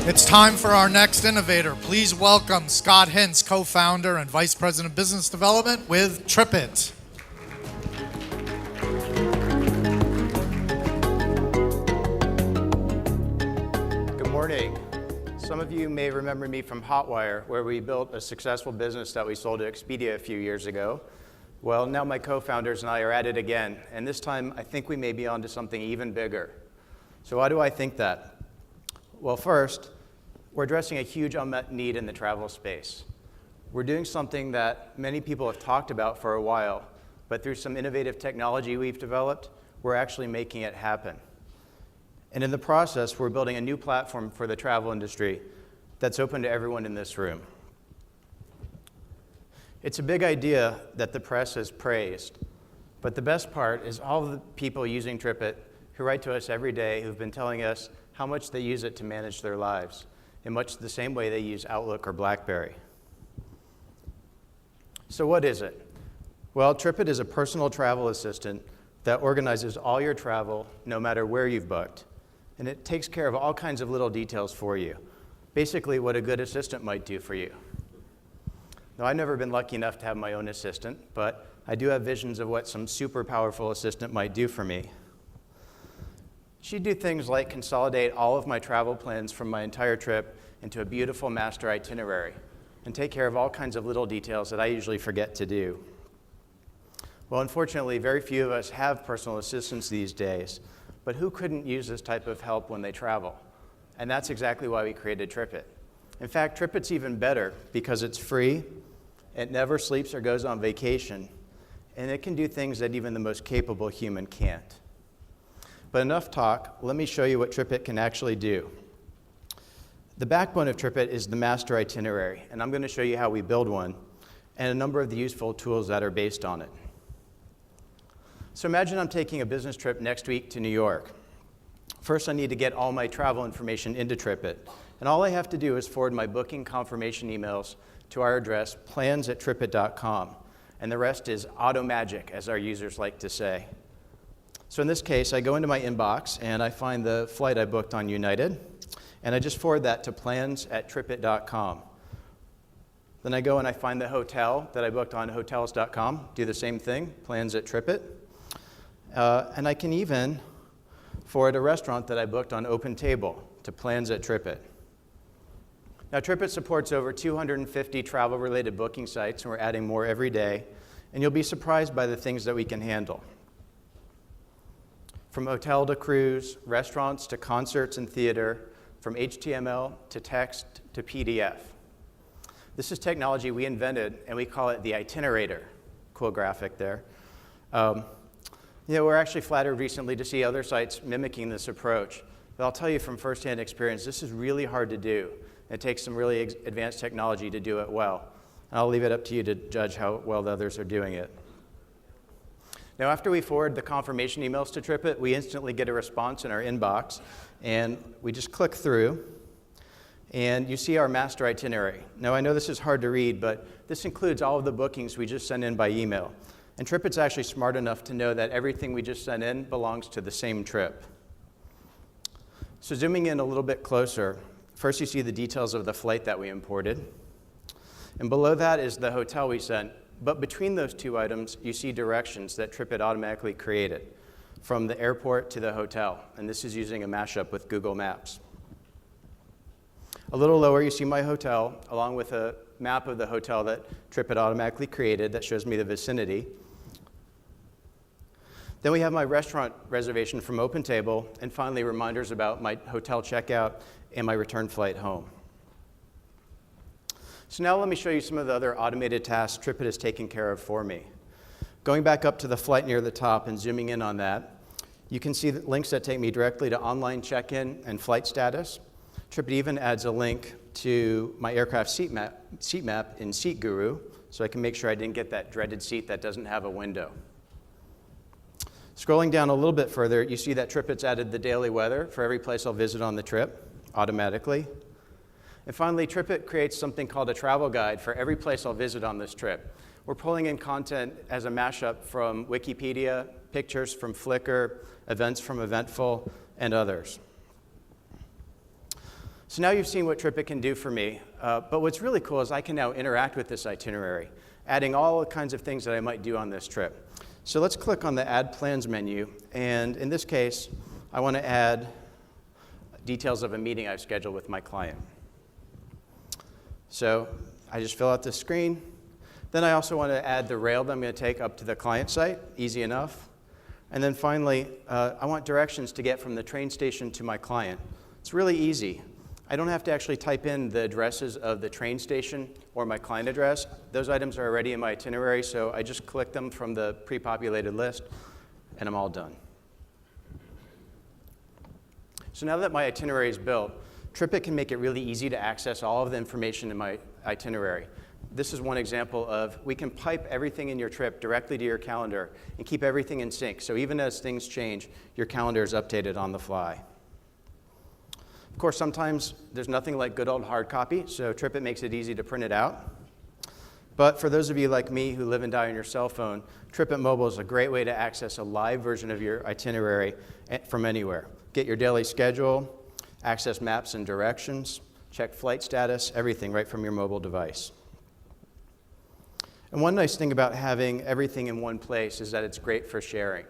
It's time for our next innovator. Please welcome Scott Hintz, co-founder and vice president of business development with TripIt. Good morning. Some of you may remember me from Hotwire, where we built a successful business that we sold to Expedia a few years ago. Well, now my co-founders and I are at it again, and this time I think we may be onto something even bigger. So why do I think that? Well, first, we're addressing a huge unmet need in the travel space. We're doing something that many people have talked about for a while, but through some innovative technology we've developed, we're actually making it happen. And in the process, we're building a new platform for the travel industry that's open to everyone in this room. It's a big idea that the press has praised, but the best part is all of the people using TripIt who write to us every day who've been telling us how much they use it to manage their lives, in much the same way they use Outlook or BlackBerry. So what is it? Well, TripIt is a personal travel assistant that organizes all your travel, no matter where you've booked. And it takes care of all kinds of little details for you. Basically, what a good assistant might do for you. Now, I've never been lucky enough to have my own assistant, but I do have visions of what some super powerful assistant might do for me. She'd do things like consolidate all of my travel plans from my entire trip into a beautiful master itinerary and take care of all kinds of little details that I usually forget to do. Well, unfortunately, very few of us have personal assistants these days, but who couldn't use this type of help when they travel? And that's exactly why we created TripIt. In fact, TripIt's even better because it's free, it never sleeps or goes on vacation, and it can do things that even the most capable human can't. But enough talk, let me show you what TripIt can actually do. The backbone of TripIt is the master itinerary, and I'm going to show you how we build one and a number of the useful tools that are based on it. So imagine I'm taking a business trip next week to New York. First, I need to get all my travel information into TripIt, and all I have to do is forward my booking confirmation emails to our address, plans@tripit.com, and the rest is auto magic, as our users like to say. So in this case, I go into my inbox and I find the flight I booked on United, and I just forward that to plans@tripit.com. Then I go and I find the hotel that I booked on hotels.com, do the same thing, plans@tripit. And I can even forward a restaurant that I booked on OpenTable to plans@tripit. Now, TripIt supports over 250 travel-related booking sites, and we're adding more every day, and you'll be surprised by the things that we can handle. From hotel to cruise, restaurants to concerts and theater, from HTML to text to PDF. This is technology we invented, and we call it the Itinerator. Cool graphic there. We're actually flattered recently to see other sites mimicking this approach. But I'll tell you from firsthand experience, this is really hard to do. It takes some really advanced technology to do it well. And I'll leave it up to you to judge how well the others are doing it. Now, after we forward the confirmation emails to TripIt, we instantly get a response in our inbox, and we just click through, and you see our master itinerary. Now, I know this is hard to read, but this includes all of the bookings we just sent in by email. And TripIt's actually smart enough to know that everything we just sent in belongs to the same trip. So zooming in a little bit closer, first you see the details of the flight that we imported, and below that is the hotel we sent. But between those two items, you see directions that TripIt automatically created from the airport to the hotel, and this is using a mashup with Google Maps. A little lower, you see my hotel, along with a map of the hotel that TripIt automatically created that shows me the vicinity. Then we have my restaurant reservation from OpenTable, and finally reminders about my hotel checkout and my return flight home. So now let me show you some of the other automated tasks TripIt has taken care of for me. Going back up to the flight near the top and zooming in on that, you can see the links that take me directly to online check-in and flight status. TripIt even adds a link to my aircraft seat map in Seat Guru, so I can make sure I didn't get that dreaded seat that doesn't have a window. Scrolling down a little bit further, you see that TripIt's added the daily weather for every place I'll visit on the trip automatically. And finally, TripIt creates something called a travel guide for every place I'll visit on this trip. We're pulling in content as a mashup from Wikipedia, pictures from Flickr, events from Eventful, and others. So now you've seen what TripIt can do for me, but what's really cool is I can now interact with this itinerary, adding all kinds of things that I might do on this trip. So let's click on the Add Plans menu, and in this case, I want to add details of a meeting I've scheduled with my client. So I just fill out this screen. Then I also want to add the rail that I'm going to take up to the client site, easy enough. And then finally, I want directions to get from the train station to my client. It's really easy. I don't have to actually type in the addresses of the train station or my client address. Those items are already in my itinerary, so I just click them from the pre-populated list, and I'm all done. So now that my itinerary is built, TripIt can make it really easy to access all of the information in my itinerary. This is one example of we can pipe everything in your trip directly to your calendar and keep everything in sync. So even as things change, your calendar is updated on the fly. Of course, sometimes there's nothing like good old hard copy, so TripIt makes it easy to print it out. But for those of you like me who live and die on your cell phone, TripIt Mobile is a great way to access a live version of your itinerary from anywhere. Get your daily schedule, access maps and directions, check flight status, everything right from your mobile device. And one nice thing about having everything in one place is that it's great for sharing.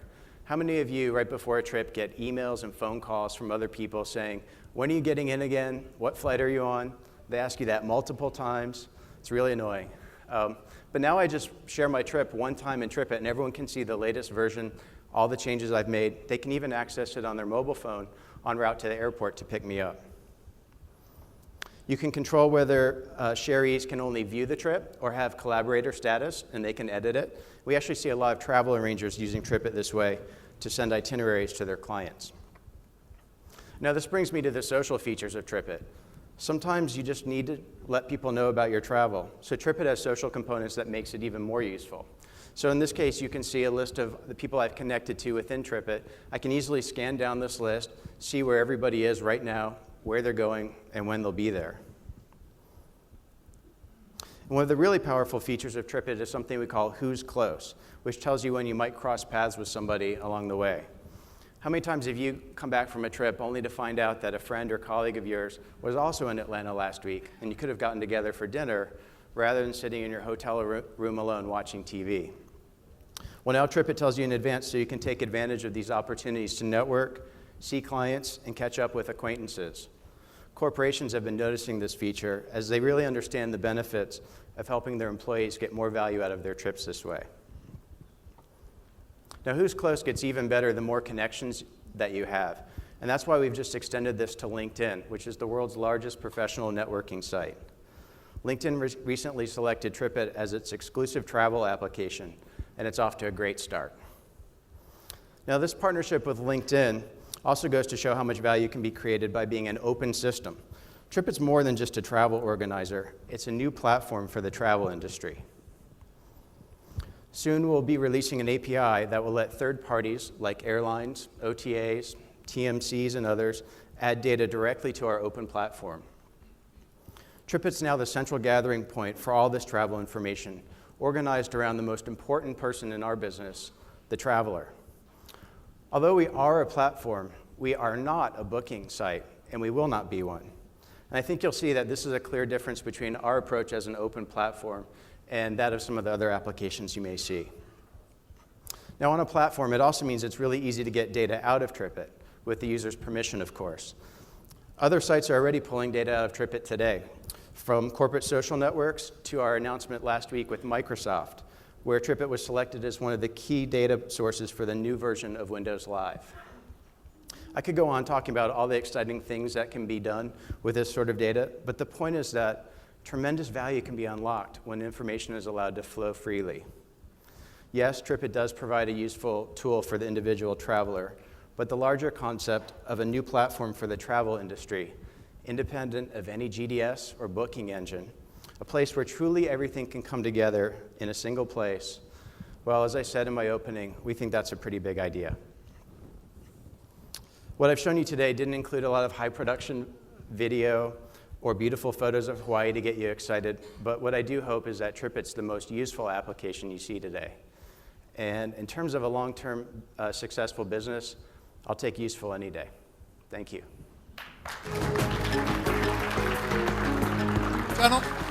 How many of you, right before a trip, get emails and phone calls from other people saying, when are you getting in again? What flight are you on? They ask you that multiple times. It's really annoying. But now I just share my trip one time in TripIt, and everyone can see the latest version, all the changes I've made. They can even access it on their mobile phone en route to the airport to pick me up. You can control whether sharees can only view the trip or have collaborator status, and they can edit it. We actually see a lot of travel arrangers using TripIt this way to send itineraries to their clients. Now, this brings me to the social features of TripIt. Sometimes you just need to let people know about your travel. So TripIt has social components that makes it even more useful. So in this case, you can see a list of the people I've connected to within TripIt. I can easily scan down this list, see where everybody is right now, where they're going, and when they'll be there. And one of the really powerful features of TripIt is something we call Who's Close, which tells you when you might cross paths with somebody along the way. How many times have you come back from a trip only to find out that a friend or colleague of yours was also in Atlanta last week, and you could have gotten together for dinner rather than sitting in your hotel room alone watching TV? Well, now TripIt tells you in advance so you can take advantage of these opportunities to network, see clients, and catch up with acquaintances. Corporations have been noticing this feature as they really understand the benefits of helping their employees get more value out of their trips this way. Now, Who's Close gets even better the more connections that you have. And that's why we've just extended this to LinkedIn, which is the world's largest professional networking site. LinkedIn recently selected TripIt as its exclusive travel application, and it's off to a great start. Now, this partnership with LinkedIn also goes to show how much value can be created by being an open system. TripIt's more than just a travel organizer. It's a new platform for the travel industry. Soon we'll be releasing an API that will let third parties like airlines, OTAs, TMCs, and others add data directly to our open platform. TripIt's now the central gathering point for all this travel information, organized around the most important person in our business, the traveler. Although we are a platform, we are not a booking site, and we will not be one. And I think you'll see that this is a clear difference between our approach as an open platform and that of some of the other applications you may see. Now, on a platform, it also means it's really easy to get data out of TripIt, with the user's permission, of course. Other sites are already pulling data out of TripIt today, from corporate social networks to our announcement last week with Microsoft, where TripIt was selected as one of the key data sources for the new version of Windows Live. I could go on talking about all the exciting things that can be done with this sort of data, but the point is that tremendous value can be unlocked when information is allowed to flow freely. Yes, TripIt does provide a useful tool for the individual traveler, but the larger concept of a new platform for the travel industry, independent of any GDS or booking engine, a place where truly everything can come together in a single place, well, as I said in my opening, we think that's a pretty big idea. What I've shown you today didn't include a lot of high production video or beautiful photos of Hawaii to get you excited, but what I do hope is that TripIt's the most useful application you see today. And in terms of a long-term successful business, I'll take useful any day. Thank you. Gentlemen.